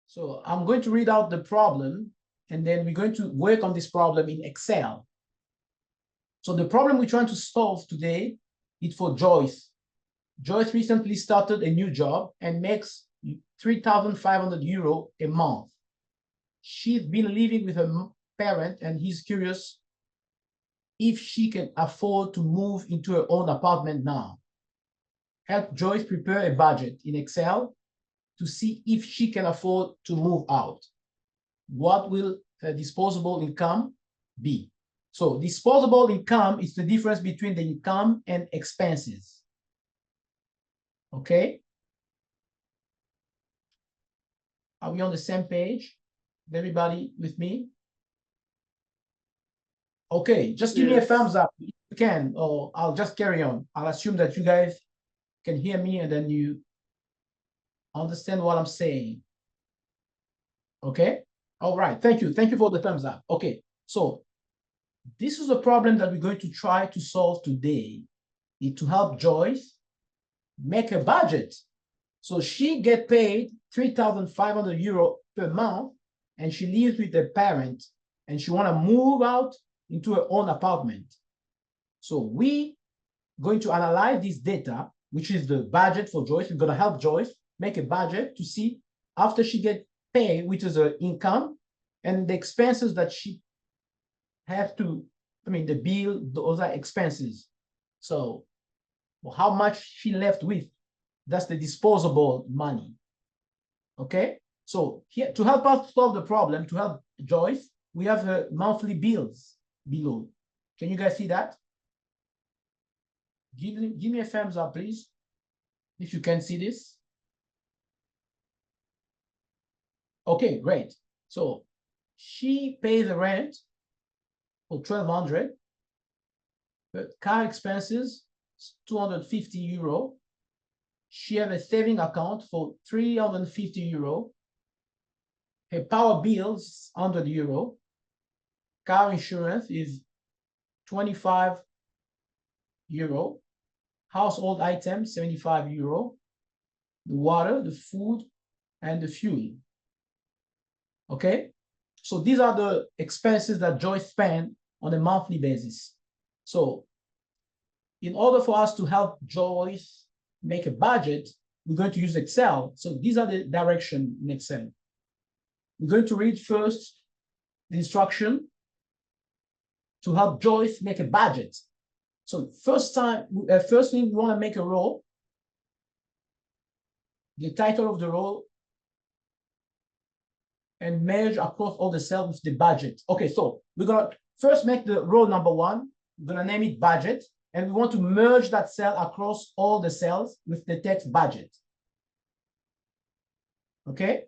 So I'm going to read out the problem, and then we're going to work on this problem in Excel. So the problem we're trying to solve today is for Joyce. Joyce recently started a new job and makes 3,500 euro a month. She's been living with her parent, and he's curious if she can afford to move into her own apartment now. Help Joyce prepare a budget in Excel to see if she can afford to move out. What will her disposable income be? So disposable income is the difference between the income and expenses. Okay? Are we on the same page? Is everybody with me? Okay, just give me a thumbs up if you can, or I'll just carry on. I'll assume that you guys can hear me and then you understand what I'm saying. Okay? All right, thank you. Thank you for the thumbs up. Okay, so this is a problem that we're going to try to solve today, is to help Joyce make a budget. So she get paid 3,500 euro per month, and she lives with her parent, and she want to move out into her own apartment. So we going to analyze this data, which is the budget for Joyce. We're going to help Joyce make a budget to see after she get paid, which is her income, and the expenses that she have to, I mean, the bill, those are expenses. So how much she left with, that's the disposable money. Okay, so here to help us solve the problem, to help Joyce, we have her monthly bills below. Can you guys see that? Give me a thumbs up, please, if you can see this. Okay, great. So she pays the rent for 1,200, but car expenses 250 euro. She has a saving account for 350 euro. Her power bills 100 euro. Car insurance is 25 euro. Household items 75 euro. The water, the food, and the fuel. Okay, so these are the expenses that Joyce spends on a monthly basis. So in order for us to help Joyce make a budget, we're going to use Excel. So these are the direction in Excel. We're going to read first the instruction to help Joyce make a budget. So first thing, we want to make a row. The title of the row, and merge across all the cells with the budget. Okay, so we're gonna first make the row number 1. We're gonna name it budget, and we want to merge that cell across all the cells with the text budget. Okay?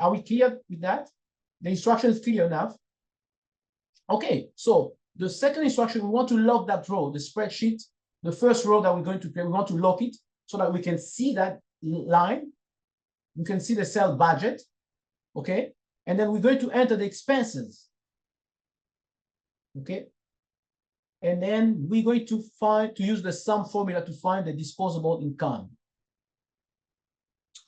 Are we clear with that? The instruction is clear enough. Okay, so the second instruction, we want to lock that row, the spreadsheet, the first row that we're going to create, we want to lock it so that we can see that line. You can see the cell budget, okay? And then we're going to enter the expenses, okay? And then we're going to use the sum formula to find the disposable income.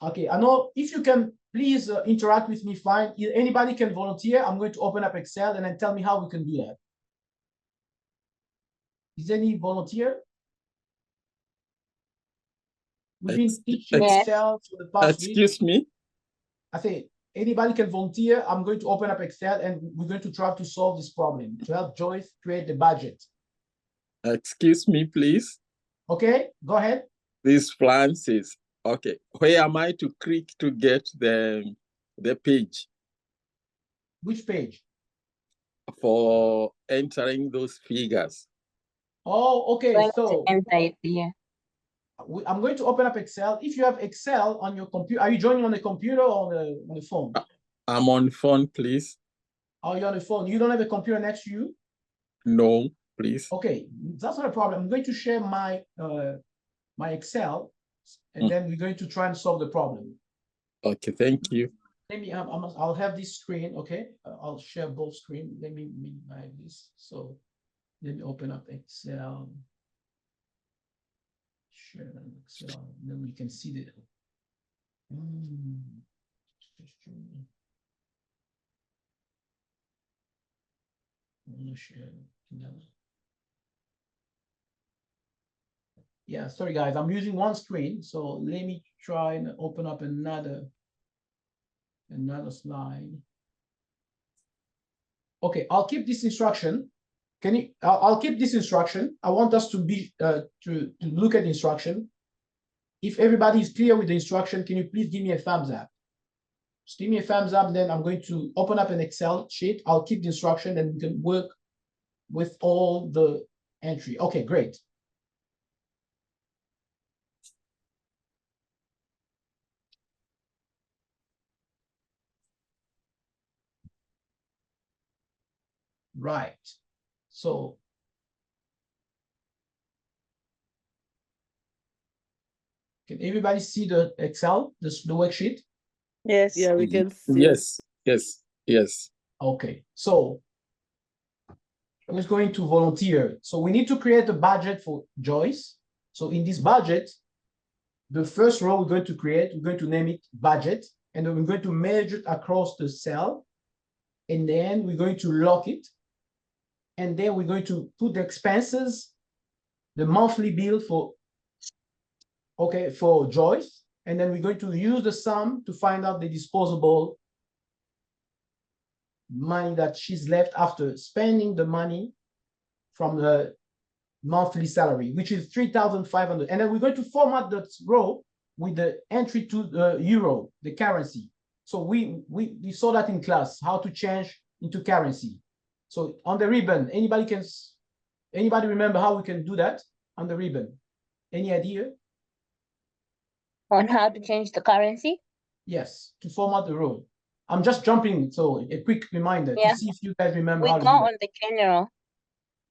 Okay, I know if you can please interact with me, fine. Anybody can volunteer. I'm going to open up Excel and then tell me how we can do that. Is there any volunteer? We've been teaching Excel for the past week. Excuse me? I say anybody can volunteer. I'm going to open up Excel and we're going to try to solve this problem to help Joyce create the budget. Excuse me, please. Okay, go ahead. This plan says, okay, where am I to click to get the page? Which page? For entering those figures. Oh, okay. So enter it here. I'm going to open up Excel. If you have Excel on your computer, are you joining on the computer or on the phone? I'm on phone, please. Oh, you're on the phone. You don't have a computer next to you? No, please. Okay, that's not a problem. I'm going to share my my Excel, and then we're going to try and solve the problem. Okay, thank you. Let me. I'll have this screen. Okay, I'll share both screens. Let me minimize this. So let me open up Excel. Share Excel. Then we can see Yeah, sorry guys, I'm using one screen, so let me try and open up another slide. Okay, I'll keep this instruction. Can you? I'll keep this instruction. I want us to be to look at the instruction. If everybody is clear with the instruction, can you please give me a thumbs up? Just give me a thumbs up. Then I'm going to open up an Excel sheet. I'll keep the instruction, and we can work with all the entry. Okay, great. Right. So can everybody see the Excel, the worksheet? Yes. Yeah, we can see. Yes, yes, yes. Okay, so I'm just going to volunteer. So we need to create a budget for Joyce. So in this budget, the first row we're going to create, we're going to name it budget, and then we're going to merge it across the cell. And then we're going to lock it. And then we're going to put the expenses, the monthly bill for Joyce. And then we're going to use the sum to find out the disposable money that she's left after spending the money from the monthly salary, which is 3,500. And then we're going to format that row with the entry to the euro, the currency. So we saw that in class, how to change into currency. So on the ribbon, anybody remember how we can do that on the ribbon? Any idea? On how to change the currency? Yes, to format the row. I'm just jumping, so a quick reminder Yeah. to see if you guys remember We how go to do that. on the general.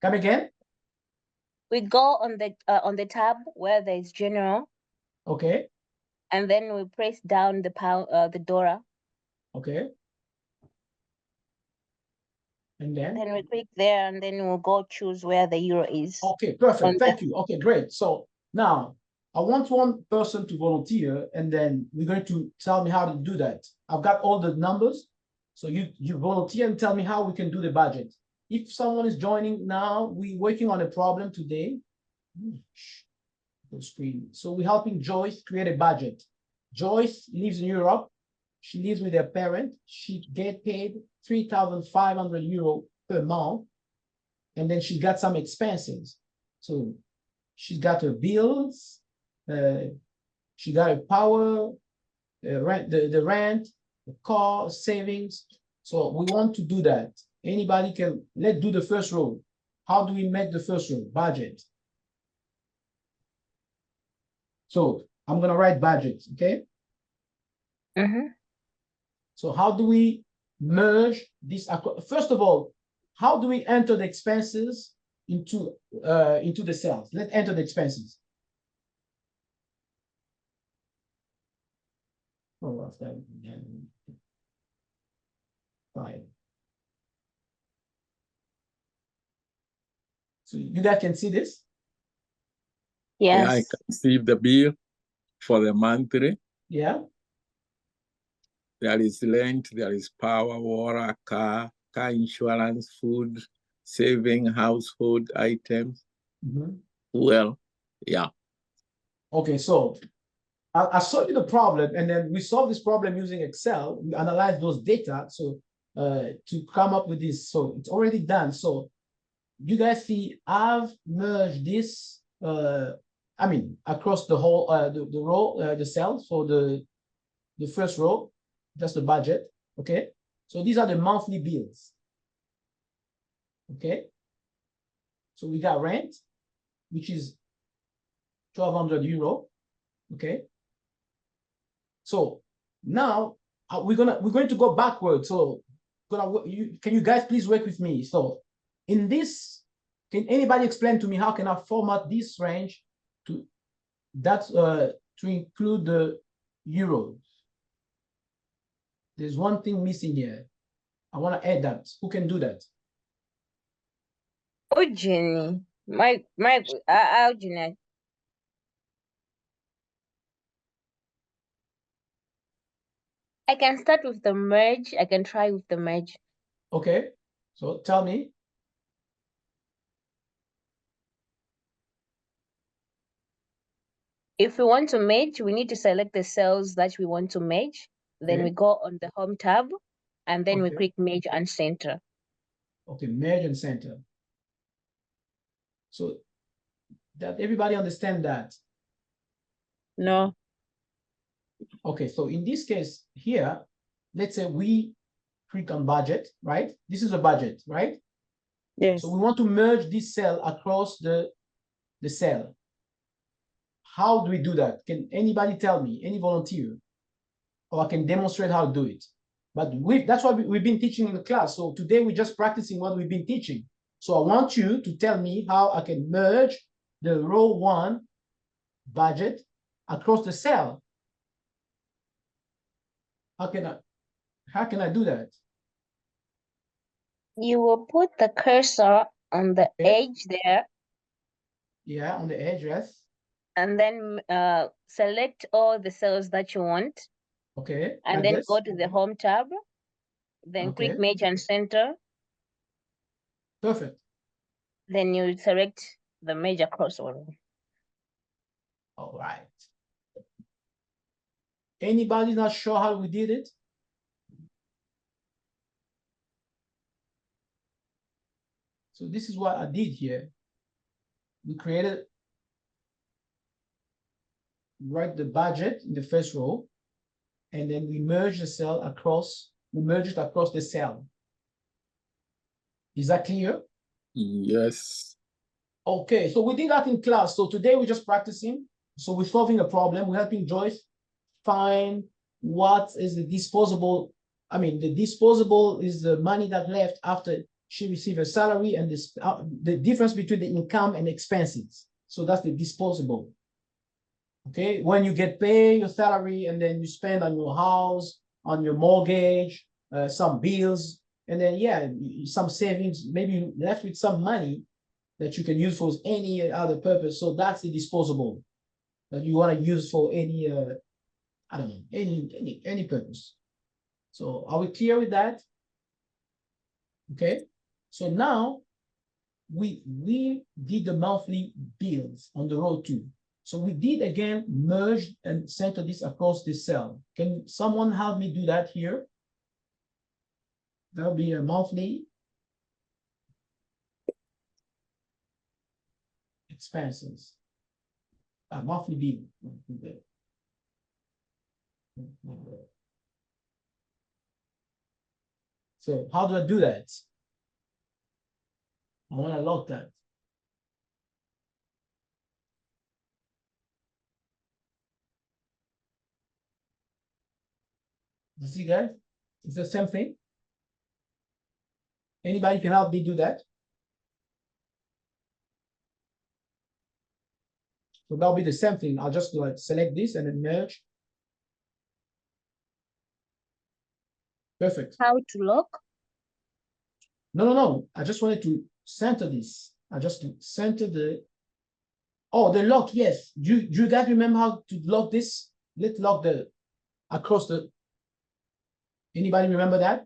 Come again? We go on the tab where there is general, Okay, and then we press down the DORA. okay. And then? Then we click there, and then we'll go choose where the euro is. Okay, perfect. On Thank you. Okay, great. So now I want one person to volunteer, and then we're going to tell me how to do that. I've got all the numbers. So you volunteer and tell me how we can do the budget. If someone is joining now, we're working on a problem today. The screen. So we're helping Joyce create a budget. Joyce lives in Europe. She lives with her parent. She get paid 3,500 euro per month. And then she got some expenses. So she's got her bills, she got her power, rent, the rent, the car, savings. So we want to do that. Anybody can, let's do the first row. How do we make the first row? Budget. So I'm gonna write budget, okay? So how do we merge this? First of all, how do we enter the expenses into the cells? Let's enter the expenses. Fine. So you guys can see this? Yeah, I Yes. can see the bill for the monthly. Yeah. There is rent, there is power, water, car insurance, food, saving, household items. Well, yeah. Okay, so I solved you the problem, and then we solved this problem using Excel. We analyze those data so to come up with this. So it's already done. So you guys see, I've merged this. I mean, across the whole the row, the cells for the first row. That's the budget. Okay. So these are the monthly bills. Okay. So we got rent, which is 1,200 euro. Okay. So now we're going to go backwards. So can you guys please work with me? So in this, can anybody explain to me how can I format this range to include the euros? There's one thing missing here. I want to add that. Who can do that? Oh, Jenny. Jenny. I can start with the merge. I can try with the merge. Okay, so tell me. If we want to merge, we need to select the cells that we want to merge. Then Okay. we go on the home tab and then we Okay. click merge and center. Okay, merge and center. So that everybody understand that. No. Okay, so in this case here, let's say we click on budget, right? This is a budget, right? Yes. So we want to merge this cell across the cell. How do we do that? Can anybody tell me, any volunteer? Or I can demonstrate how to do it. But that's what we've been teaching in the class. So today we're just practicing what we've been teaching. So I want you to tell me how I can merge the row 1 budget across the cell. How can I do that? You will put the cursor on the Okay. edge there Yeah, on the edge, yes. and then select all the cells that you want Okay, and like then this. go to the home tab, then click Okay, merge and center. perfect. Then you select the merge across all. All right. Anybody not sure how we did it? So this is what I did here. We created right the budget in the first row, and then we merge the cell across, we merge it across the cell. Is that clear? Yes. Okay, so we did that in class. So today we're just practicing. So we're solving a problem. We're helping Joyce find what is the disposable. I mean, the disposable is the money that left after she received her salary, and this the difference between the income and expenses. So that's the disposable. Okay, when you get paid your salary and then you spend on your house, on your mortgage, some bills, and then yeah, some savings, maybe you left with some money that you can use for any other purpose. So that's the disposable that you want to use for any I don't know, any purpose. So are we clear with that? Okay, so now we did the monthly bills on the row 2. So we did again merge and center this across this cell. Can someone help me do that here? That'll be a monthly expenses. Monthly bill. So how do I do that? I want to lock that. You see, guys? It's the same thing. Anybody can help me do that? So that'll be the same thing. I'll just like select this and then merge. Perfect. How to lock? No. I just wanted to center this. I just center the. Oh, the lock. Yes. Do you guys remember how to lock this? Let's lock the across the. Anybody remember that?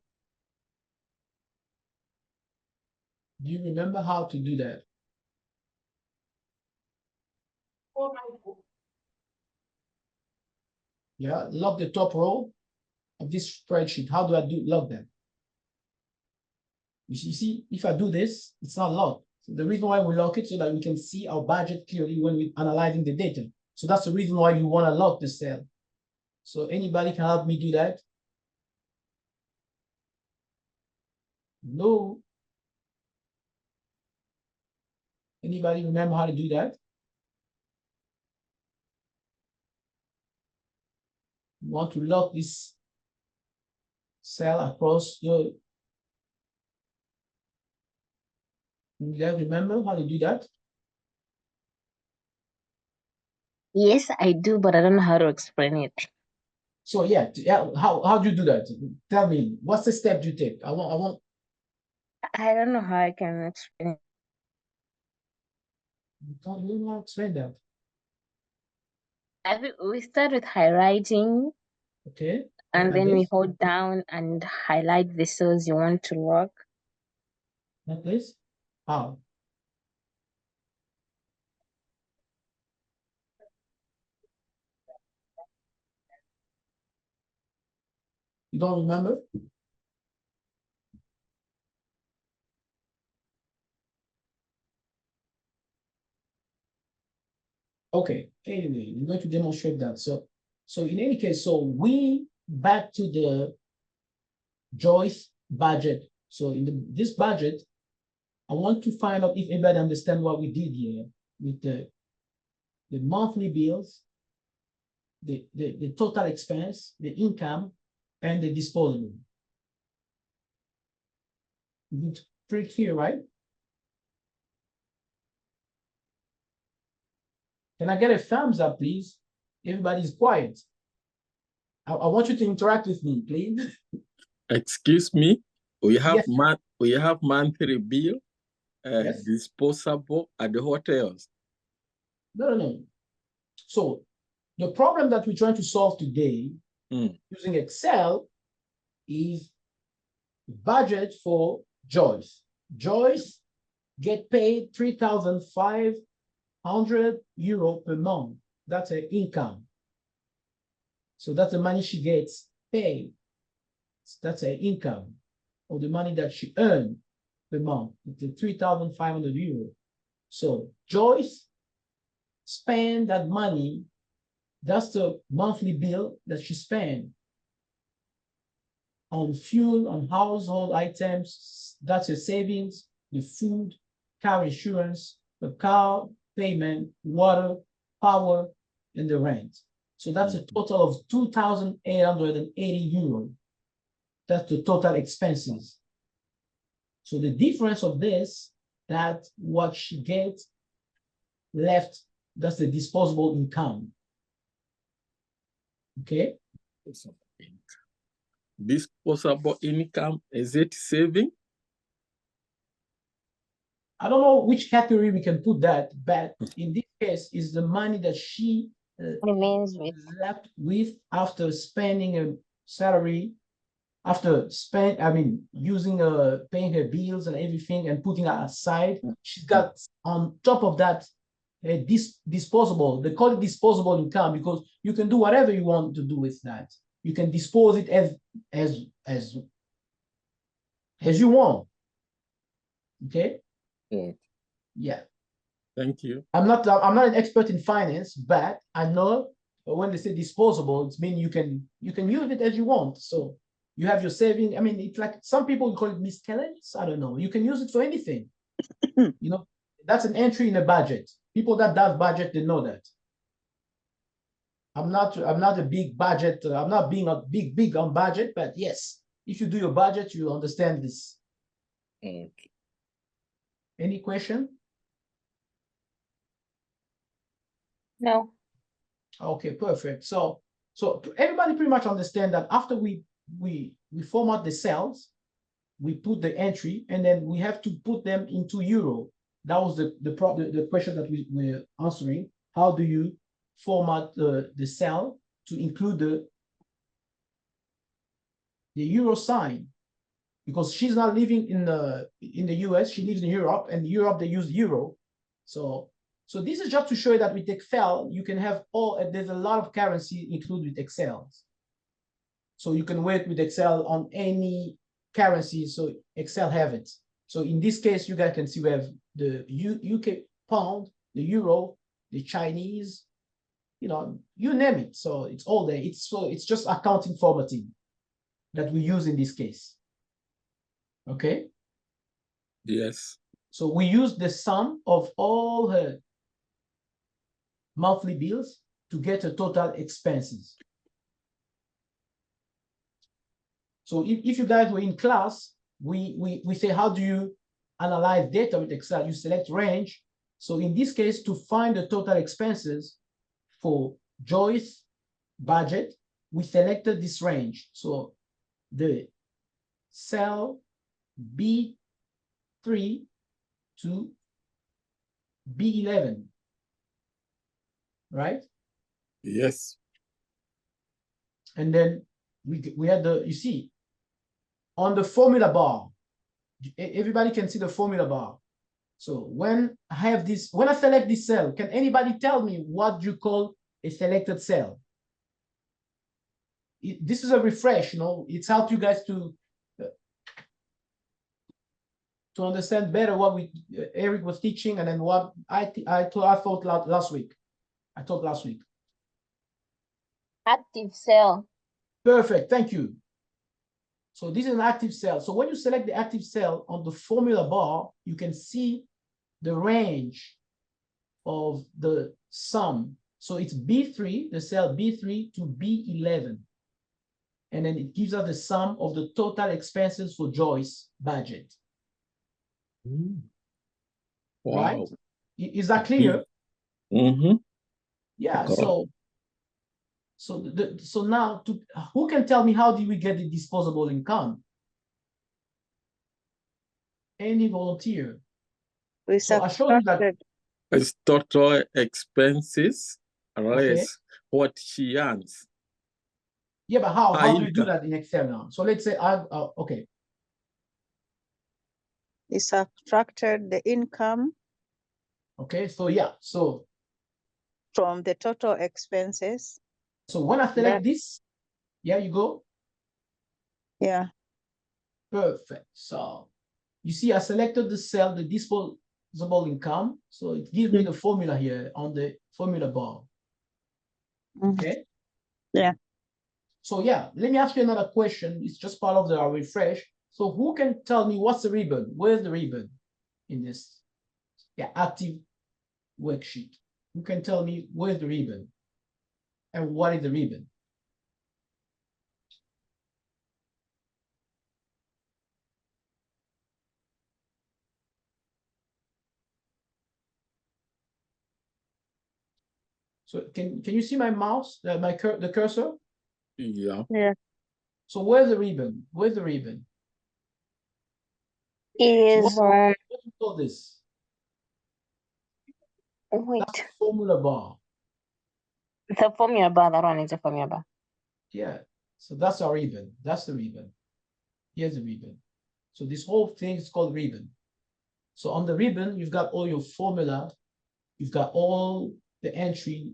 Do you remember how to do that? Yeah, lock the top row of this spreadsheet. How do I lock them? You see, if I do this, it's not locked. So the reason why we lock it so that we can see our budget clearly when we're analyzing the data. So that's the reason why you want to lock the cell. So anybody can help me do that? No. Anybody remember how to do that? You want to lock this cell across your. You guys remember how to do that? Yes, I do, but I don't know how to explain it. So yeah, how do you do that? Tell me, what's the step you take? I want. I don't know how I can explain it. Don't you want to explain that? I think we start with highlighting Okay. And Like then we this? hold down and highlight the cells you want to lock. Like this? How? You don't remember? Okay, anyway, we're going to demonstrate that. So in any case, so we back to the Joyce budget. So in this budget, I want to find out if anybody understand what we did here with the monthly bills, the total expense, the income, and the disposable. It's pretty clear, right? Can I get a thumbs up, please? Everybody's quiet. I want you to interact with me, please. Excuse me, we have Yes. monthly bill, Yes. disposable at the hotels. No. So the problem that we're trying to solve today using Excel is budget for Joyce. Joyce get paid 3,500 euro per month. That's her income. So that's the money she gets paid. That's her income, or the money that she earned per month. It's 3,500 euro. So Joyce spend that money. That's the monthly bill that she spent on fuel, on household items. That's her savings, the food, car insurance, the car payment, water, power, and the rent. So that's a total of 2,880 euros. That's the total expenses. So the difference of this, that what she gets left, that's the disposable income. Okay. Disposable income, is it saving? I don't know which category we can put that, but in this case, is the money that she Remains with. left with after spending a salary, using paying her bills and everything and putting her aside. She's got on top of that disposable. They call it disposable income because you can do whatever you want to do with that. You can dispose it as you want. Okay. Yeah. Thank you. I'm not an expert in finance, but I know when they say disposable, it means you can use it as you want. So you have your saving. I mean, it's like some people call it miscellaneous. I don't know. You can use it for anything. You know, that's an entry in a budget. People that does budget, they know that. I'm not a big budget. I'm not being a big on budget, but yes, if you do your budget, you understand this. Okay. Any question? No. Okay, perfect. So everybody pretty much understand that after we format the cells, we put the entry, and then we have to put them into euro. That was the question that we were answering. How do you format the cell to include the euro sign? Because she's not living in the US, she lives in Europe, and Europe they use euro. So this is just to show you that with Excel, you can have there's a lot of currency included with Excel. So you can work with Excel on any currency, so Excel have it. So in this case, you guys can see we have the UK pound, the euro, the Chinese, you name it. So it's all there. It's just accounting formatting that we use in this case. Okay. Yes. So we use the sum of all her monthly bills to get a total expenses. So if you guys were in class, we say, how do you analyze data with Excel? You select range. So in this case, to find the total expenses for Joyce budget, we selected this range. So the cell B3 to B11, right? Yes. And then we had the, you see, on the formula bar, everybody can see the formula bar. So when I have this, when I select this cell, can anybody tell me what you call a selected cell? This is a refresh, you know, it's helped you guys to understand better what Eric was teaching, and then what I thought last week. I taught last week. Active cell. Perfect, thank you. So this is an active cell. So when you select the active cell on the formula bar, you can see the range of the sum. So it's B3, the cell B3 to B11. And then it gives us the sum of the total expenses for Joyce budget. Wow. Right? Is that clear? Mm-hmm. Yeah. Correct. So now, who can tell me how did we get the disposable income? Any volunteer? We So I showed you that. subtracted. It's total expenses less Okay. what she earns. Yeah, but how do you do Income. that in Excel now? So let's say okay. We subtracted the income Okay, so yeah, so from the total expenses. when I select this, yeah, you go. Yeah. Perfect. So you see, I selected the cell, the disposable income. So it gives me the formula here on the formula bar. Okay. Yeah. So yeah, let me ask you another question. It's just part of the refresh. So who can tell me what's the ribbon? Where's the ribbon in this active worksheet? Who can tell me where's the ribbon? And what is the ribbon? So can you see my mouse, the cursor? Yeah. Yeah. So where's the ribbon? Where's the ribbon? Is What do you call this? wait, That's the formula bar. the formula bar. That one is a formula bar. Yeah. So that's our ribbon. That's the ribbon. Here's the ribbon. So this whole thing is called ribbon. So on the ribbon, you've got all your formula, you've got all the entry,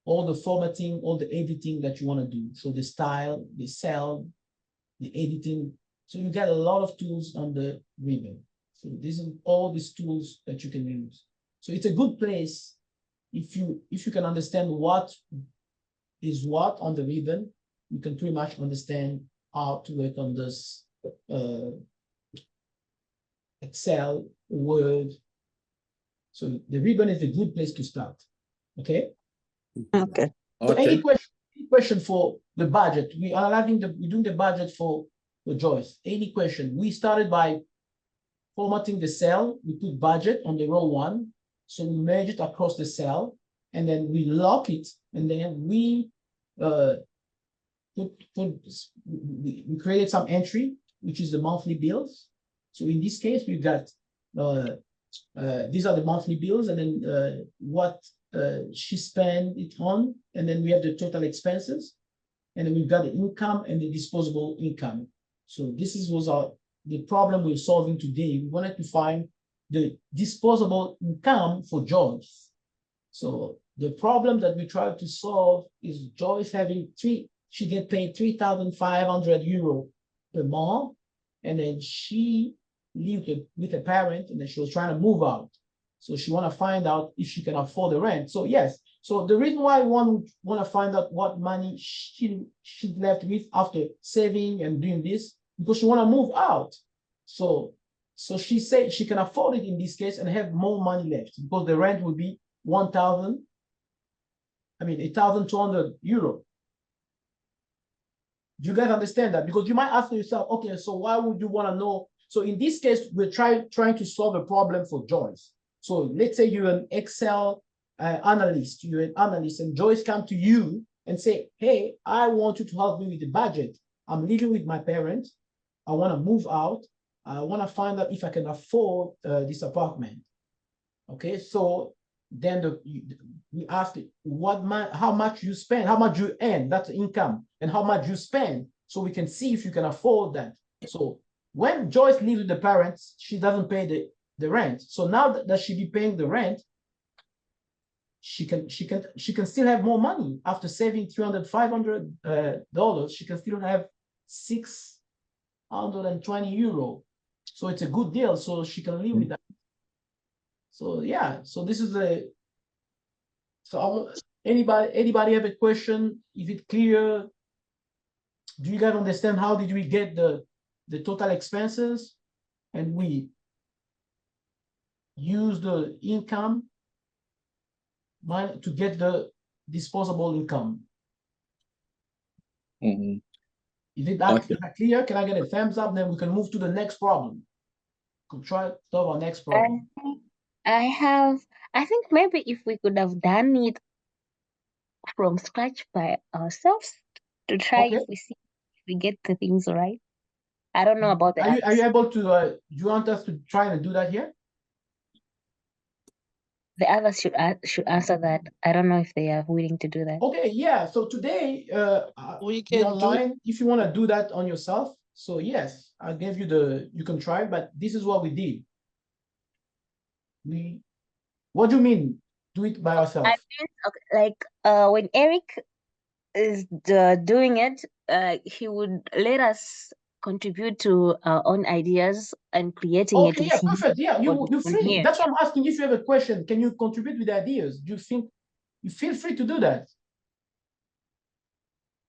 all the formatting, all the editing that you want to do. So the style, the cell, the editing. So you got a lot of tools on the ribbon. So these are all these tools that you can use. So it's a good place if you can understand what is what on the ribbon, you can pretty much understand how to work on this Excel, Word. So the ribbon is a good place to start. Okay. Okay. So any Okay. question for the budget? We are we're doing the budget for Joyce. Any question? We started by formatting the cell. We put budget on the row 1. So we merge it across the cell, and then we lock it, and then we we created some entry, which is the monthly bills. So in this case, we've got these are the monthly bills, and then what she spent it on, and then we have the total expenses, and then we've got the income and the disposable income. So this was the problem we're solving today. We wanted to find the disposable income for Joyce. So the problem that we tried to solve is Joyce having she get paid 3,500 euro per month, and then she lived with a parent, and then she was trying to move out. So she want to find out if she can afford the rent. So yes, so the reason why one want to find out what money she left with after saving and doing this, because she want to move out. So she said she can afford it in this case and have more money left, because the rent would be 1,200 euro. Do you guys understand that? Because you might ask yourself, okay, so why would you want to know? So in this case, we're trying to solve a problem for Joyce. So let's say you're an Excel analyst, and Joyce come to you and say, hey, I want you to help me with the budget. I'm living with my parents. I want to move out. I want to find out if I can afford this apartment. Okay, so then we ask it how much you spend, how much you earn, that's income, and how much you spend, so we can see if you can afford that. So when Joyce lives with the parents, she doesn't pay the rent. So now that she be paying the rent, she can still have more money after saving $300-500. She can still have 620 euro. So it's a good deal. So she can live with that. So yeah. So this is anybody have a question? Is it clear? Do you guys understand how did we get the total expenses? And we use the income to get the disposable income. Mhm. Is it that Okay. clear? Can I get a thumbs up? Then we can move to the next problem. Could try to solve our next problem. I think maybe if we could have done it from scratch by ourselves to try Okay. if we see if we get the things right. I don't know about the Are you others. able to do you want us to try and do that here? The others should answer that. I don't know if they are willing to do that. Okay, yeah. So today We we can do online if you want to do that on yourself. So yes, I gave you you can try, but this is what we did. What do you mean? Do it by ourselves? I mean, okay, like when Eric is doing it, he would let us contribute to our own ideas and creating it Okay, with yeah, him perfect. Yeah, on you're free. here. That's why I'm asking if you have a question. Can you contribute with ideas? Do you think you feel free to do that?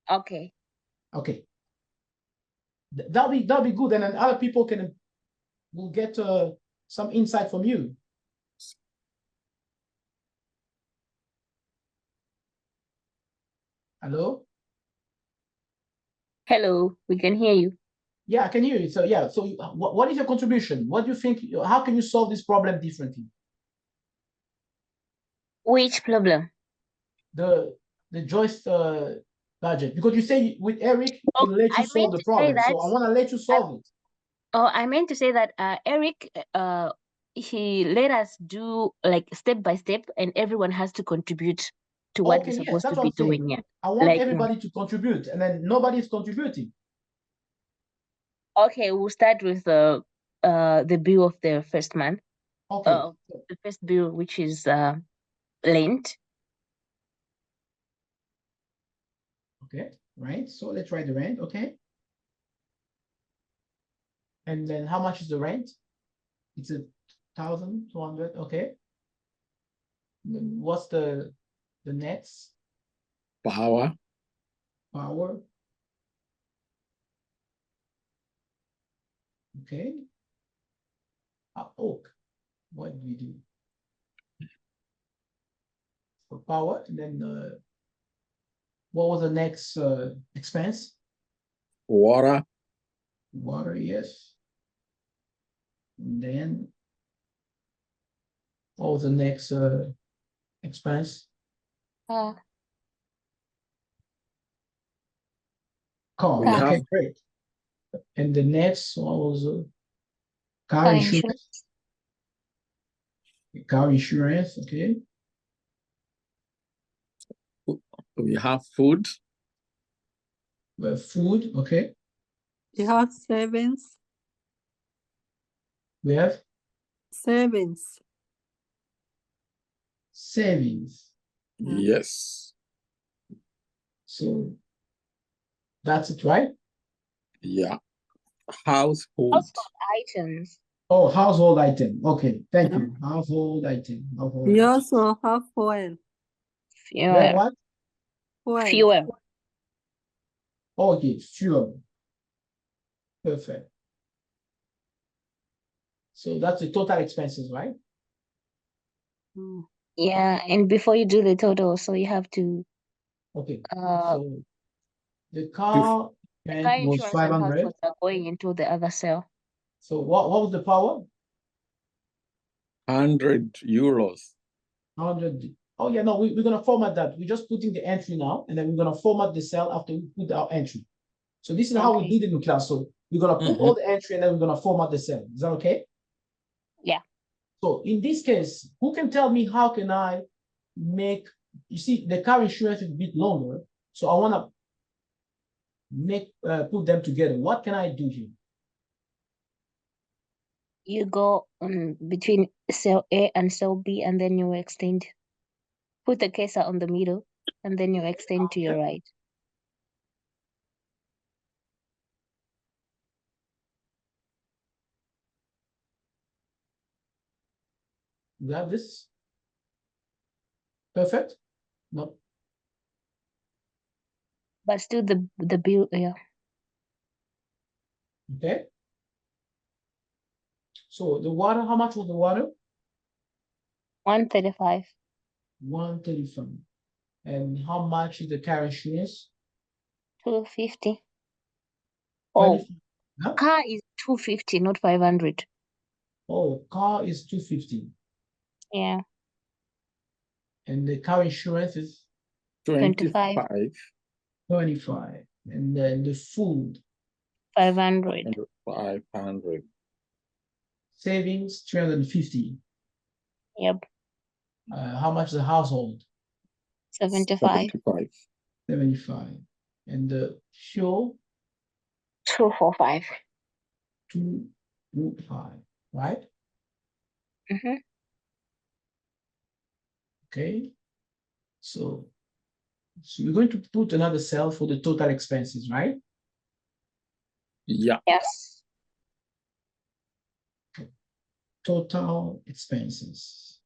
Okay. Okay. That'll be good, and then other people will get some insight from you. Hello? Hello, we can hear you. Yeah, I can hear you. So yeah, so what is your contribution? What do you think? How can you solve this problem differently? Which problem? The Joyce budget, because you say with Eric Oh, he'll let you I solve meant the to say problem. So that- I want to let you solve it. Oh, I meant to say that Eric, he let us do like step by step, and everyone has to contribute to what Okay, we're yes, supposed that's to what be I'm saying. doing. Yeah. I want Like, everybody to contribute, and then nobody's contributing. okay, we'll start with the bill of the first month. Okay. The first bill, which is Lent. Okay, right. So let's write the rent. Okay. And then how much is the rent? It's 1,200. Okay. Then what's the nets Power. power? Okay. Oh, what do we do? For power, and then what was the next expense? Water. Water, yes. And then what was the next expense? Uh, Car. We Okay, have- great. And the next one was car car insurance. Car insurance, okay. We have food. Well, food, okay. You have savings. We have Savings. savings. Yeah. Yes. So that's it, right? Yeah. Household. household items. Oh, household item. Okay, thank you. Household item. Household You item. also have fuel. We have what? Fuel. Okay, fuel. Perfect. So that's the total expenses, right? Mm. Yeah, and before you do the total, so you have to Okay. uh So the car the rent car was insurance and 500. households are going into the other cell. So what was the power? 100 euros. 100. Oh yeah, no, we're gonna format that. We're just putting the entry now, and then we're gonna format the cell after we put our entry. So this is how we Okay. did it in class. So we're gonna put all the entry and then we're gonna format the cell. Is that okay? Yeah. So in this case, who can tell me how can I make, you see, the car insurance is a bit longer, so I want to make put them together. What can I do here? You go on between cell A and cell B, and then you extend. Put the cursor on the middle, and then you extend to your right. You have this? Perfect? No. But still the bill, yeah. Okay. So the water, how much was the water? 135. 135. And how much is the car insurance? 250. Oh, 25. Huh? car is 250, not 500. Oh, car is 250. Yeah, And the car insurance is 25. 25. And then the food 500. and 500. savings 350. Yep, How much the household? 75. 75. And the fuel 245. 225, right? Mm-hmm. Okay. So we're going to put another cell for the total expenses, right? Yeah. Yes. Total expenses.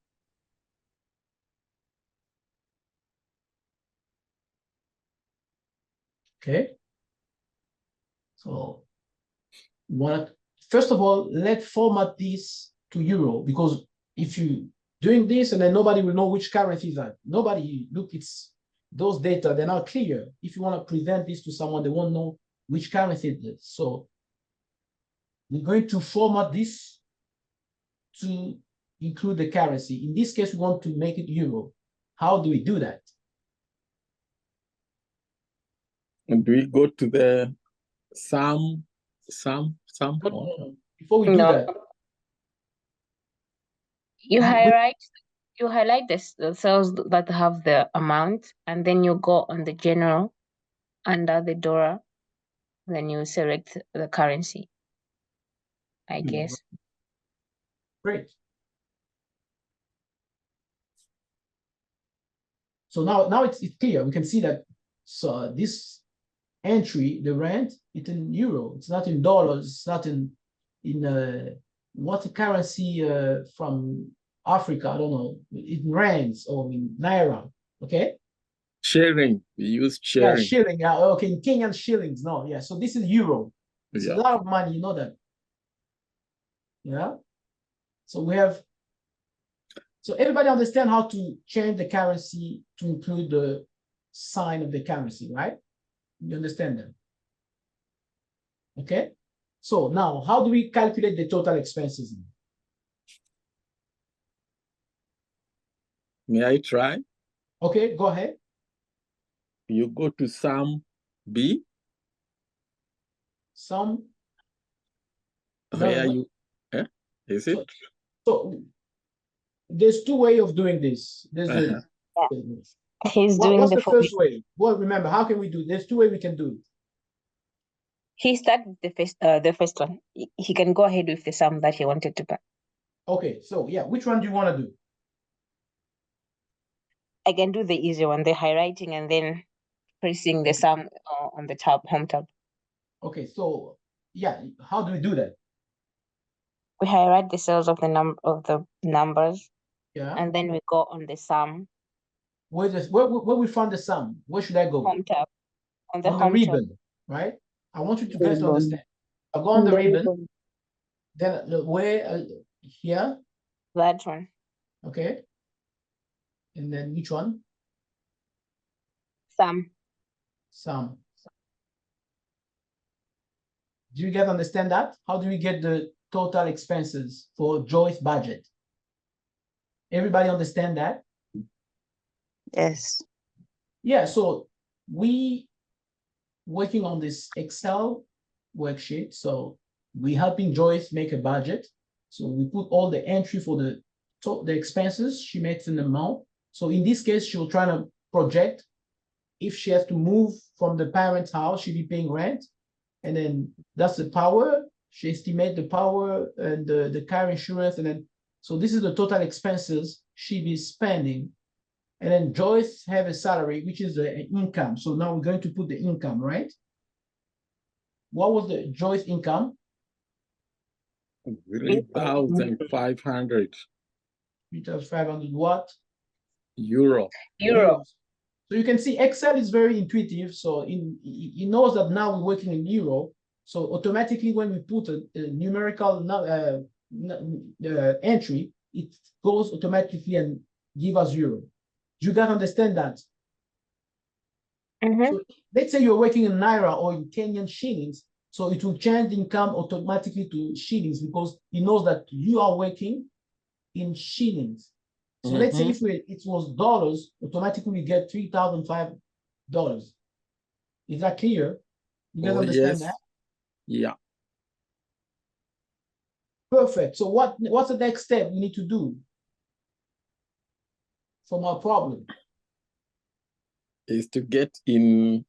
Okay. So first of all, let's format this to euro, because if you doing this and then nobody will know which currency is that. Nobody look, it's those data, they're not clear. If you want to present this to someone, they won't know which currency it is. So we're going to format this to include the currency. In this case, we want to make it euro. How do we do that? And do we go to the sum? Before we do No. that, You we- highlight the cells that have the amount, and then you go on the general under the dollar, then you select the currency, I guess. great. So now it's clear. We can see that. So this entry, the rent, it's in euro. It's not in dollars. It's not in what currency from Africa? I don't know. In rands or in naira. Okay. Sharing. We use Yeah, sharing. shilling. Yeah, okay. In Kenyan shillings. No, yeah. So this is euro. It's a Yeah. lot of money. You know that. Yeah. So we have. So everybody understand how to change the currency to include the sign of the currency, right? You understand that? Okay. So now, how do we calculate the total expenses? May I try? Okay, go ahead. You go to sum B. Some. Where you? Is it? So there's two ways of doing this. There's the. He's doing What's the the first way? Well, remember, how can we do? There's two ways we can do it. He started the first one. He can go ahead with the sum that he wanted to buy. Okay, so yeah, which one do you want to do? I can do the easy one, the highlighting, and then pressing the sum on the home tab. Okay, so yeah, how do we do that? We highlight the cells of the numbers, Yeah. and then we go on the sum Where we found the sum? Where should I go? home tab. On the On the home tab. ribbon, right? I want you to guys to understand. I go on On the the ribbon, ribbon. then where here, That one. okay, and then which one? Sum. Sum. Do you guys understand that? How do we get the total expenses for Joyce budget? Everybody understand that? Yes. Yeah, so we working on this Excel worksheet. So we helping Joyce make a budget. So we put all the entry for the expenses. She makes an amount. So in this case, she'll try to project if she has to move from the parent's house, she'll be paying rent. And then that's the power. She estimates the power and the car insurance. And then, so this is the total expenses she'll be spending. And then Joyce have a salary, which is the income. So now we're going to put the income, right? What was the Joyce income? 3,500 3,500 what? euro. Euro. So you can see Excel is very intuitive. So it knows that now we're working in euro. So automatically when we put a numerical entry, it goes automatically and give us euro. You guys understand that? Mhm. So let's say you're working in Naira or in Kenyan shillings. So it will change the income automatically to shillings because it knows that you are working in shillings. So let's say if it was dollars, automatically we get $3,500. Is that clear? You guys understand that? Yeah. Perfect. So what's the next step we need to do from our problem? Is to get in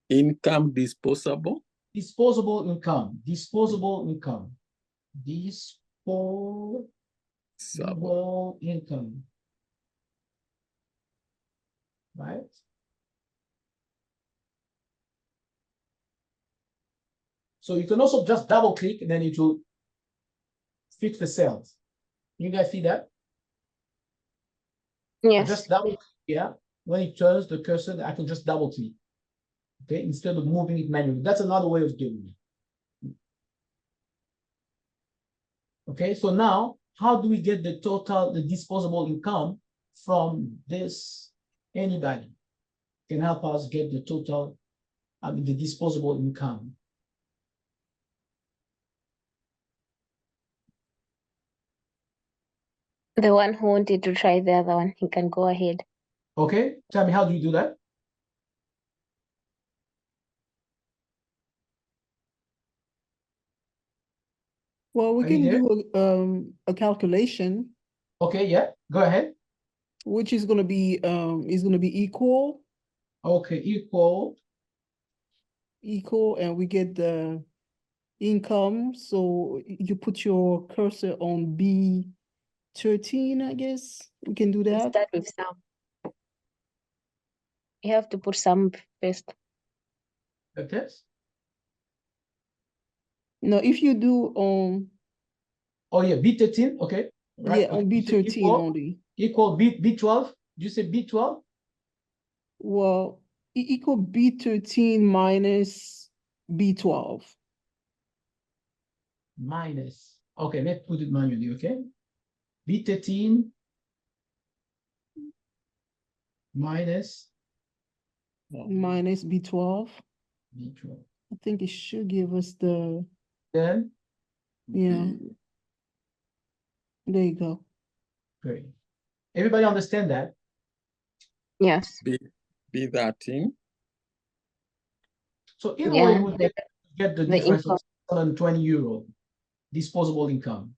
income disposable. Disposable income. Disposable income. Disposable income. Right? So you can also just double click and then it will fix the cells. You guys see that? Yes. Just double click, yeah. When it turns the cursor, I can just double click. Okay, instead of moving it manually. That's another way of doing it. Okay, so now how do we get the total, the disposable income from this? Anybody can help us get the total, the disposable income. The one who wanted to try the other one, he can go ahead. Okay, tell me, how do you do that? Well, we Are you can there? do a calculation, Okay, yeah, go ahead. which is gonna be equal, Okay, equal. and we get the income. So you put your cursor on B13, I guess. We can do that. Start with some. You have to put some first. Okay. No, if you do Oh yeah, B13. Okay. Right. yeah, on Okay. You say B13 equal, only. equal B12. Did you say B12? Well, equal B13 minus B12. Minus. Okay, let's put it manually. Okay. B13 minus Minus B12. B12. I think it should give us the, Then yeah, there you go. great. Everybody understand that? Yes. B13. So in a Yeah, way, we get the the difference income. of 720 euro disposable income.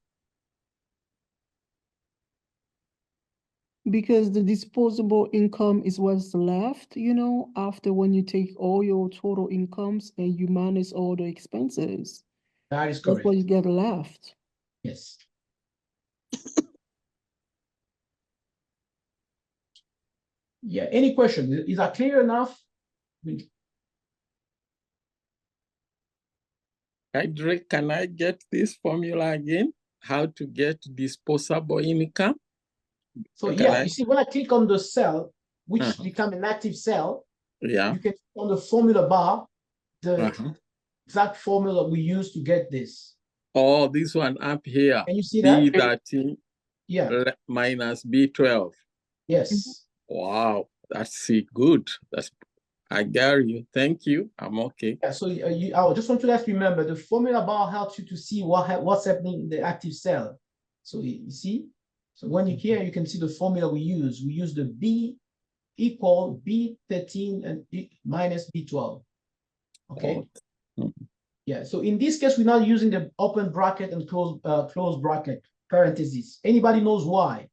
Because the disposable income is what's left, after when you take all your total incomes and you minus all the expenses. That is That's correct. what you get left. Yes. Yeah. Any question? Is that clear enough? Drake, can I get this formula again? How to get disposable income? So Can yeah, I? you see, when I click on the cell, which become an active cell, Yeah. you can see on the formula bar the exact formula we use to get this. Oh, this one up here. Can you see that? B13 Yeah. minus B12. Yes. Wow, that's good. I got you. Thank you. I'm okay. Yeah. So I just want you guys to remember the formula bar helps you to see what's happening in the active cell. So you see, so when you here, you can see the formula we use. We use the B equal B13 and minus B12. Okay. Oh. Yeah. So in this case, we're not using the open bracket and close bracket parentheses. Anybody knows why?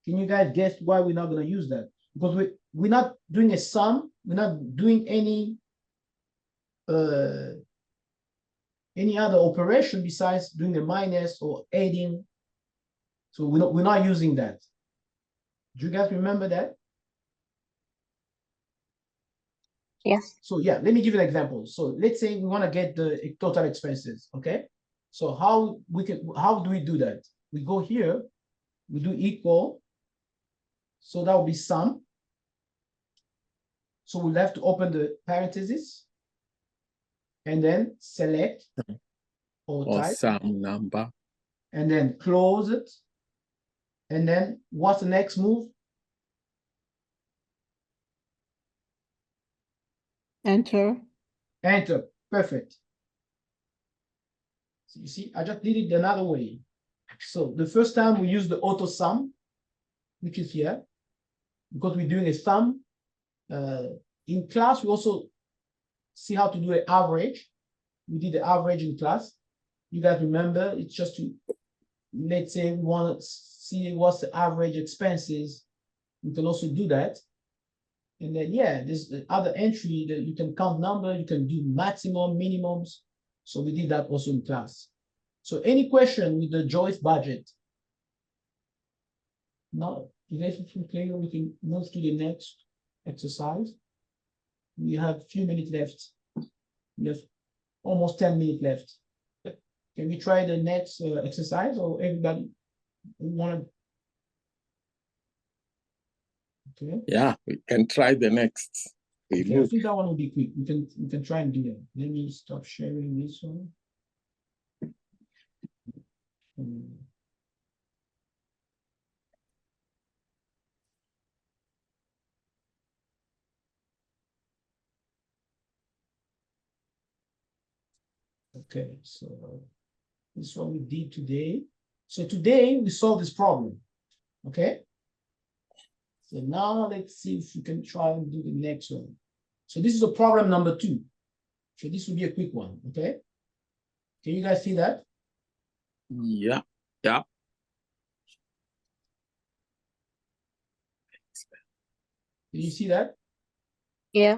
Can you guys guess why we're not going to use that? Because we're not doing a sum. We're not doing any other operation besides doing a minus or adding. So we're not using that. Do you guys remember that? Yes. So yeah, let me give you an example. So let's say we want to get the total expenses, okay? So how do we do that? We go here, we do equal. So that will be sum. So we'll have to open the parentheses and then select or Or type some number. and then close it. And then what's the next move? Enter. Enter. Perfect. So you see, I just did it another way. So the first time we use the auto sum, which is here, because we're doing a sum. In class, we also see how to do an average. We did the average in class. You guys remember, it's just to, let's say we want to see what's the average expenses. We can also do that. And then, yeah, there's the other entry that you can count number, you can do maximum, minimums. So we did that also in class. So any question with the Joyce budget? Now, you guys feel clear, we can move to the next exercise. We have a few minutes left. We have almost 10 minutes left. Can we try the next exercise, or everybody want to? Okay. Yeah, we can try the next. We Okay, I move. think that one will be quick. We can try and do that. Let me stop sharing this one. Okay, so this is what we did today. So today we solved this problem. Okay. So now let's see if we can try and do the next one. So this is a problem number 2. So this will be a quick one. Okay. Can you guys see that? Yeah, yeah. Can you see that? Yeah.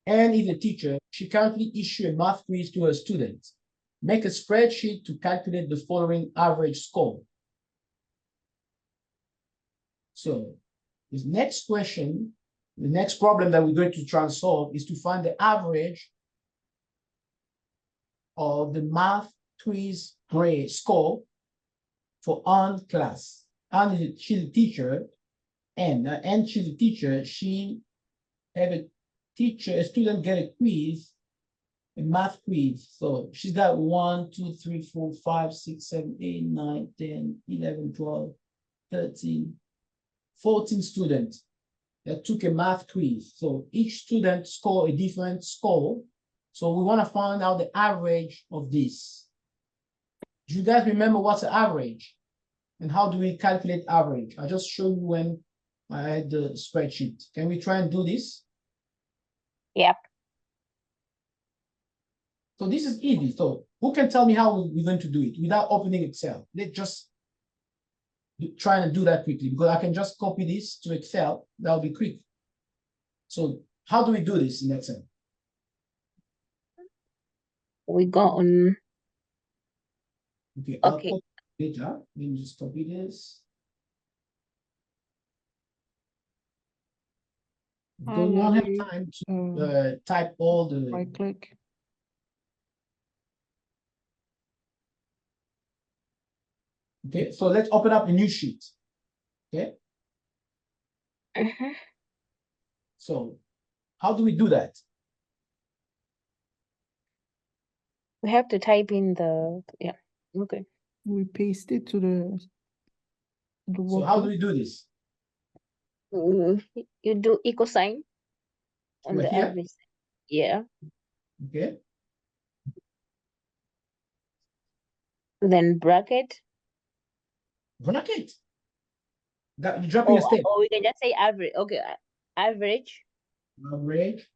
Anne is a teacher. She currently issues a math quiz to her students. Make a spreadsheet to calculate the following average score. So this next question, the next problem that we're going to try and solve is to find the average of the math quiz grade score for Anne's class. Anne, she's a teacher, and she's a teacher. She have a student get a quiz, a math quiz. So she's got 1, 2, 3, 4, 5, 6, 7, 8, 9, 10, 11, 12, 13, 14 students that took a math quiz. So each student scored a different score. So we want to find out the average of this. Do you guys remember what's the average? And how do we calculate average? I just showed you when I had the spreadsheet. Can we try and do this? Yep. So this is easy. So who can tell me how we're going to do it without opening Excel? Let's just try and do that quickly, because I can just copy this to Excel. That'll be quick. So how do we do this in Excel? We go on. Okay. Okay. I'll copy data. Let me just copy this. Because we won't have time to type all the. Right click. Okay, so let's open up a new sheet. Okay, Mhm. so how do we do that? We have to type in the, yeah. Okay. We paste it to the So how do workbook. we do this? You do equal sign on Right the here? average. Yeah. Okay, Then bracket. bracket. That you're dropping a step. Or we can just say average. Okay. Average. Average.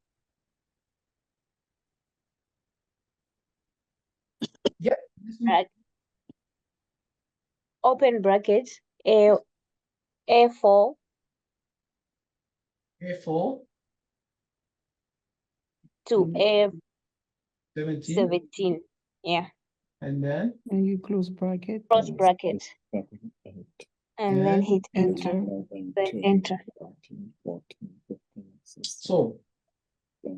Yeah. Open bracket. A4 A4, to Mhm. 17, A17. Yeah, and then And you close bracket. close bracket, and then and hit enter. Then enter.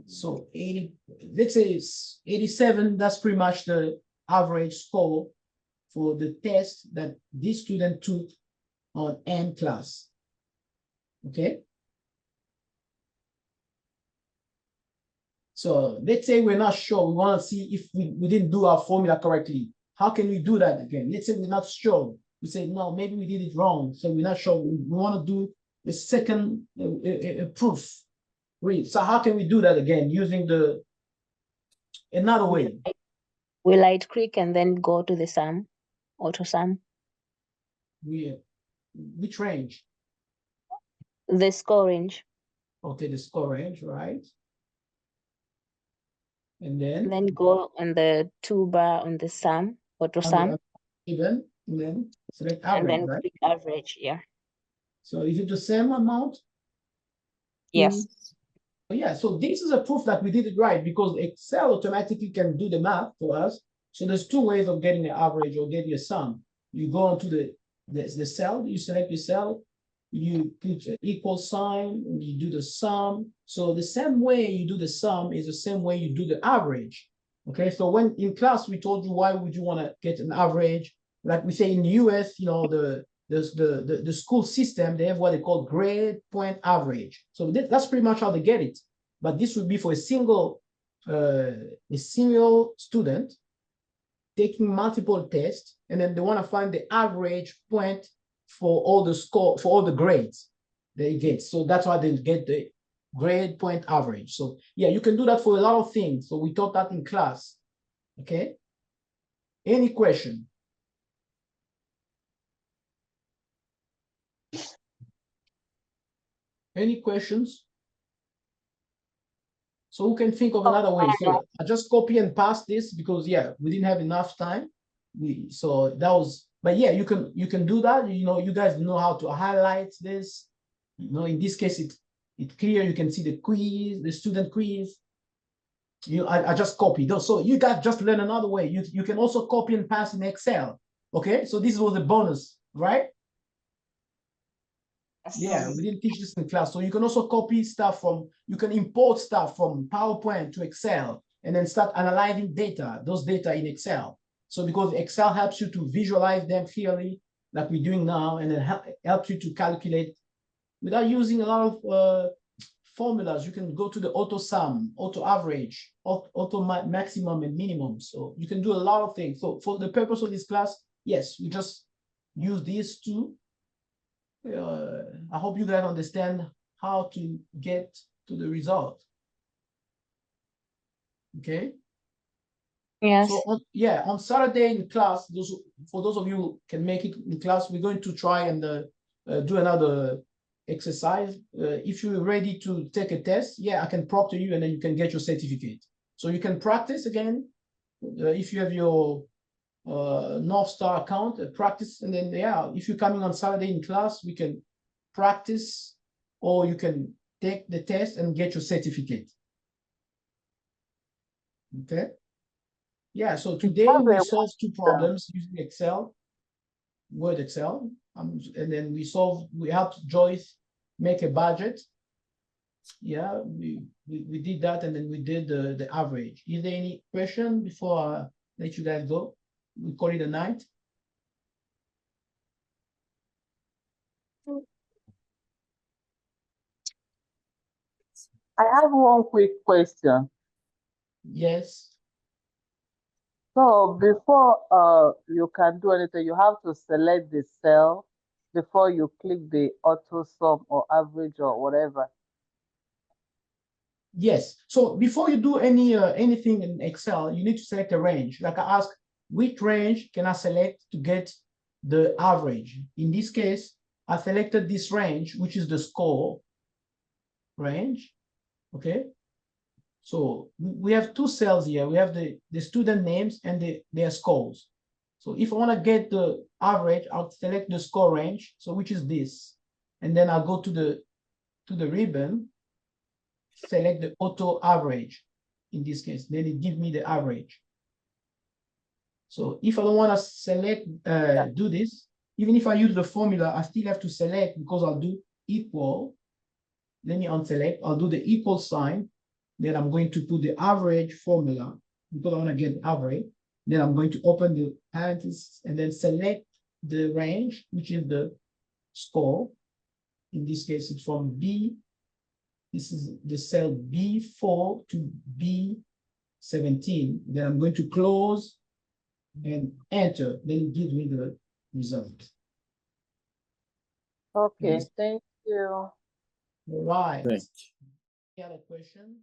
so 80, let's say it's 87, that's pretty much the average score for the test that this student took on N class. Okay. So let's say we're not sure, we want to see if we didn't do our formula correctly. How can we do that again? Let's say we're not sure. We say, no, maybe we did it wrong. So we're not sure. We want to do a second proof. Read. So how can we do that again using another way? We right click and then go to the sum, auto sum. Which range? The score range. Okay, the score range, right? And then Then go on the toolbar on the sum, auto sum, even, and then select and average, then right? click average. Yeah. So is it the same amount? Yes. Yeah, so this is a proof that we did it right because Excel automatically can do the math for us. So there's two ways of getting an average or getting a sum. You go onto the cell, you select the cell, you put an equal sign, and you do the sum. So the same way you do the sum is the same way you do the average. Okay, so when in class we told you why would you want to get an average? Like we say in the US, you know, the school system, they have what they call grade point average. So that's pretty much how they get it. But this would be for a single student taking multiple tests, and then they want to find the average point for all the score, for all the grades they get. So that's why they get the grade point average. So yeah, you can do that for a lot of things. So we taught that in class. Okay. Any question? Any questions? So who can think of another way? So I just copy and paste this because yeah, we didn't have enough time. So that was, but yeah, you can do that. You know, you guys know how to highlight this. You know, in this case, it's clear. You can see the quiz, the student quiz. I just copied those. So you guys just learn another way. You can also copy and paste in Excel. Okay, so this was a bonus, right? Yeah, we didn't teach this in class. So you can also copy stuff from, you can import stuff from PowerPoint to Excel and then start analyzing data, those data in Excel. So because Excel helps you to visualize them clearly, like we're doing now, and then helps you to calculate without using a lot of formulas. You can go to the auto sum, auto average, auto maximum and minimum. So you can do a lot of things. So for the purpose of this class, yes, we just use these two. I hope you guys understand how to get to the result. Okay. Yes. So on Saturday in class, for those of you who can make it in class, we're going to try and do another exercise. If you're ready to take a test, yeah, I can proctor you and then you can get your certificate. So you can practice again. If you have your North Star account, practice, and then yeah, if you're coming on Saturday in class, we can practice, or you can take the test and get your certificate. Okay. Yeah, so today we solved two problems using Excel, Word Excel, and then we helped Joyce make a budget. Yeah, we did that, and then we did the average. Is there any question before I let you guys go? We call it a night. I have one quick question. Yes. So before you can do anything, you have to select the cell before you click the auto sum or average or whatever. Yes. So before you do anything in Excel, you need to select a range. Like I asked, which range can I select to get the average? In this case, I selected this range, which is the score range. Okay. So we have two cells here. We have the student names and their scores. So if I want to get the average, I'll select the score range. So which is this. and then I'll go to the ribbon, select the auto average in this case, then it gives me the average. So if I don't want to select, do this, even if I use the formula, I still have to select because I'll do equal. Let me unselect, I'll do the equal sign. Then I'm going to put the average formula because I want to get average. Then I'm going to open the parentheses and then select the range, which is the score. In this case, it's from B. This is the cell B4 to B17. Then I'm going to close and enter. Then it gives me the result. Okay, Yes. thank you. All right. Thank Any other question?